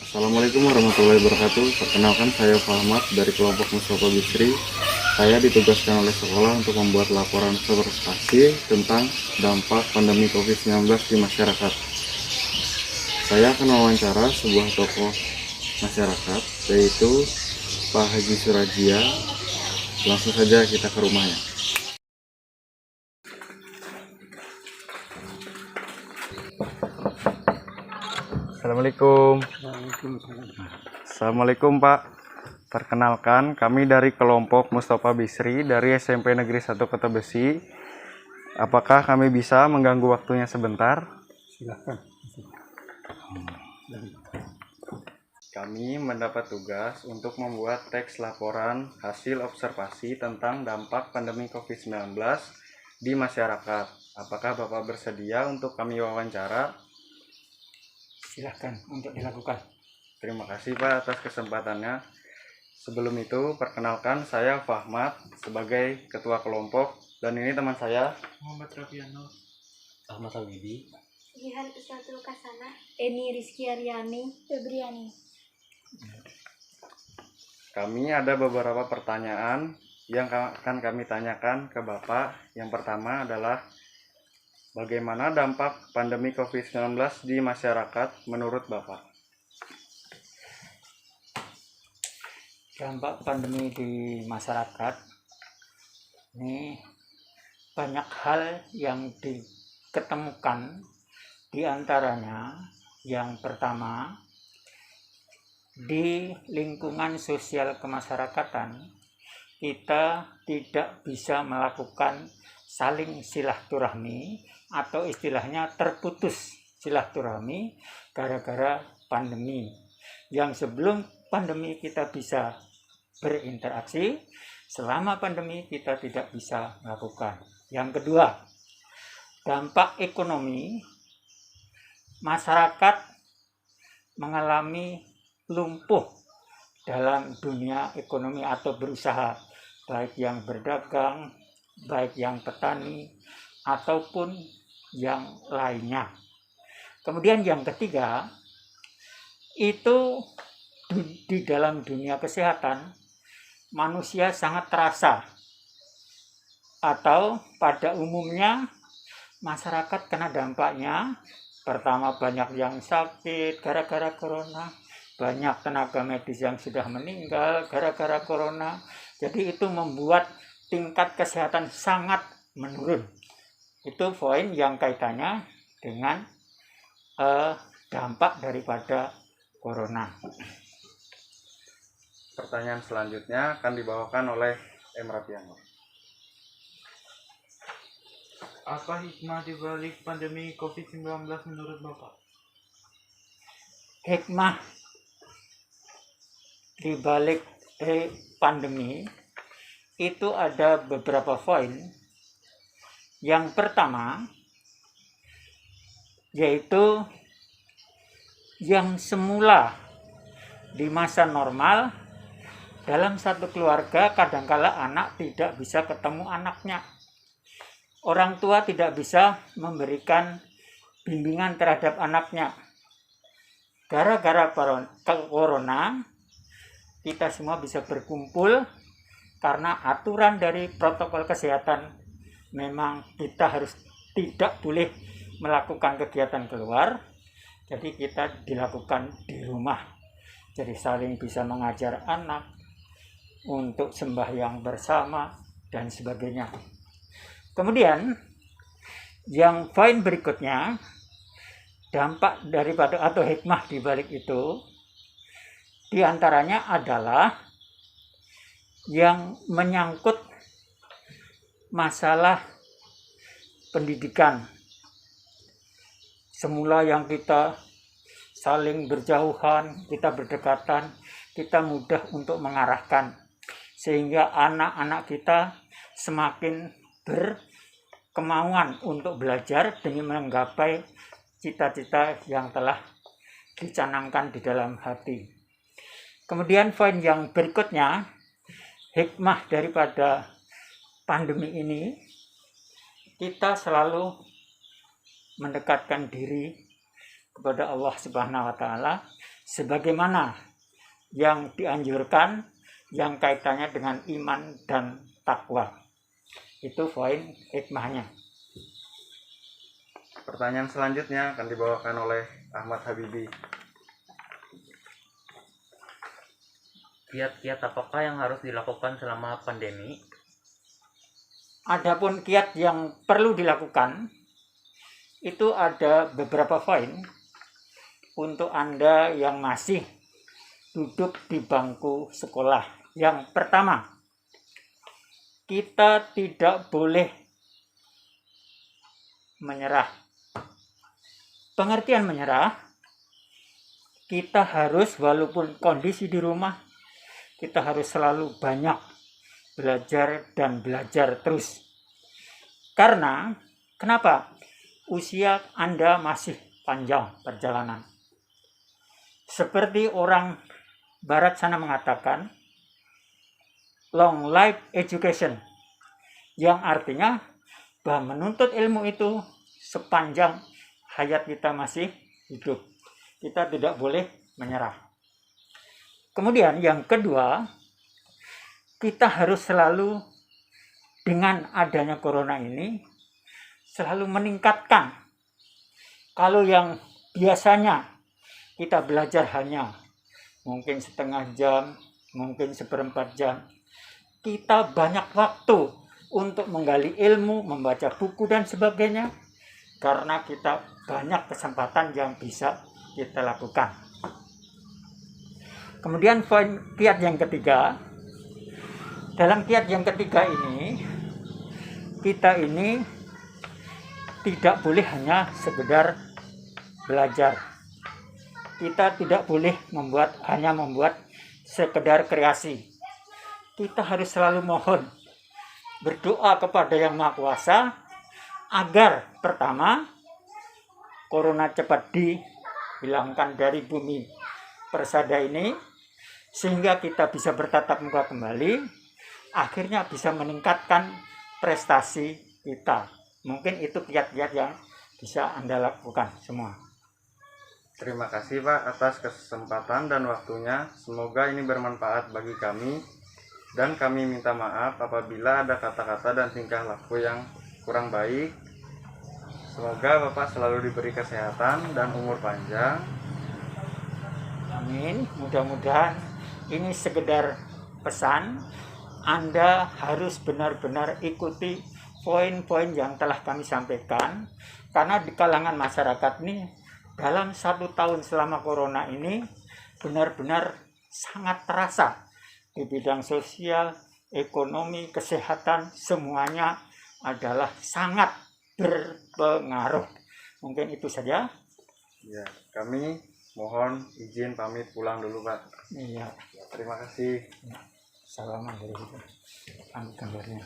Assalamualaikum warahmatullahi wabarakatuh. Perkenalkan, saya Fahmat dari kelompok Mustafa Bisri. Saya ditugaskan oleh sekolah untuk membuat laporan observasi tentang dampak pandemi COVID-19 di masyarakat. Saya akan mewawancara sebuah tokoh masyarakat, yaitu Pak Haji Surajia. Langsung saja kita ke rumahnya. Assalamualaikum. Assalamualaikum Pak. Perkenalkan, kami dari kelompok Mustafa Bisri dari SMP Negeri 1 Kota Besi. Apakah kami bisa mengganggu waktunya sebentar? Silahkan. Kami mendapat tugas untuk membuat teks laporan hasil observasi tentang dampak pandemi COVID-19 di masyarakat. Apakah Bapak bersedia untuk kami wawancara? Silahkan untuk dilakukan. Terima kasih Pak atas kesempatannya. Sebelum itu, perkenalkan, saya Fahmat sebagai ketua kelompok, dan ini teman saya Muhammad Rafiano, Ahmad Hawidi, Jihan Isyatul Kasana, Eni Rizky Aryani, Febriani. Kami ada beberapa pertanyaan yang akan kami tanyakan ke Bapak. Yang pertama adalah, bagaimana dampak pandemi COVID-19 di masyarakat menurut Bapak? dampak pandemi di masyarakat ini banyak hal yang diketemukan, di antaranya yang pertama, di lingkungan sosial kemasyarakatan kita tidak bisa melakukan saling silaturahmi atau istilahnya terputus silaturahmi gara-gara pandemi. Yang sebelum pandemi kita bisa berinteraksi, selama pandemi kita tidak bisa melakukan. Yang kedua, dampak ekonomi, masyarakat mengalami lumpuh dalam dunia ekonomi atau berusaha, baik yang berdagang, baik yang petani, ataupun yang lainnya. Kemudian yang ketiga, itu di dalam dunia kesehatan, manusia sangat terasa, atau pada umumnya masyarakat kena dampaknya. Pertama, banyak yang sakit gara-gara corona, banyak tenaga medis yang sudah meninggal gara-gara corona. Jadi itu membuat tingkat kesehatan sangat menurun. Itu poin yang kaitannya dengan dampak daripada corona. Pertanyaan selanjutnya akan dibawakan oleh M. Rafiano. apa hikmah dibalik pandemi COVID-19 menurut Bapak? Hikmah dibalik pandemi itu ada beberapa poin. Yang pertama, yaitu yang semula di masa normal dalam satu keluarga kadangkala anak tidak bisa ketemu anaknya. Orang tua tidak bisa memberikan bimbingan terhadap anaknya. Gara-gara corona, kita semua bisa berkumpul karena aturan dari protokol kesehatan. Memang kita harus tidak boleh melakukan kegiatan keluar, jadi kita dilakukan di rumah. Jadi saling bisa mengajar anak untuk sembahyang bersama dan sebagainya. Kemudian yang poin berikutnya, dampak daripada atau hikmah di balik itu diantaranya adalah yang menyangkut masalah pendidikan. Semula yang kita saling berjauhan, kita berdekatan, kita mudah untuk mengarahkan, sehingga anak-anak kita semakin berkemauan untuk belajar demi menggapai cita-cita yang telah dicanangkan di dalam hati. Kemudian poin yang berikutnya, hikmah daripada pandemi ini, kita selalu mendekatkan diri kepada Allah Subhanahu wa Ta'ala, sebagaimana yang dianjurkan yang kaitannya dengan iman dan takwa. Itu poin hikmahnya. Pertanyaan selanjutnya akan dibawakan oleh Ahmad Habibi. Kiat-kiat apakah yang harus dilakukan selama pandemi? Adapun kiat yang perlu dilakukan, itu ada beberapa poin untuk Anda yang masih duduk di bangku sekolah. Yang pertama, kita tidak boleh menyerah. Pengertian menyerah, kita harus walaupun kondisi di rumah, kita harus selalu banyak belajar dan belajar terus. Karena, kenapa? Usia Anda masih panjang perjalanan. Seperti orang Barat sana mengatakan, long life education, yang artinya bahwa menuntut ilmu itu sepanjang hayat kita masih hidup. Kita tidak boleh menyerah. Kemudian yang kedua, kita harus selalu dengan adanya corona ini selalu meningkatkan. Kalau yang biasanya kita belajar hanya mungkin setengah jam, mungkin seperempat jam, kita banyak waktu untuk menggali ilmu, membaca buku dan sebagainya, karena kita banyak kesempatan yang bisa kita lakukan. Kemudian poin kiat yang ketiga, dalam kiat yang ketiga ini, kita ini tidak boleh hanya sekedar belajar. Kita tidak boleh hanya membuat sekedar kreasi. Kita harus selalu mohon, berdoa kepada Yang Maha Kuasa agar pertama corona cepat dihilangkan dari bumi persada ini, sehingga kita bisa bertatap muka kembali, akhirnya bisa meningkatkan prestasi kita. Mungkin itu kiat-kiat yang bisa Anda lakukan semua. Terima kasih Pak atas kesempatan dan waktunya. Semoga ini bermanfaat bagi kami, dan kami minta maaf apabila ada kata-kata dan tingkah laku yang kurang baik. Semoga Bapak selalu diberi kesehatan dan umur panjang. Amin. Mudah-mudahan ini sekedar pesan. Anda harus benar-benar ikuti poin-poin yang telah kami sampaikan, karena di kalangan masyarakat ini dalam 1 tahun selama corona ini benar-benar sangat terasa di bidang sosial, ekonomi, kesehatan, semuanya adalah sangat berpengaruh. Mungkin itu saja. Ya, kami mohon izin pamit pulang dulu Pak. Iya. Terima kasih. Salaman dari kita. Ambil gambarnya.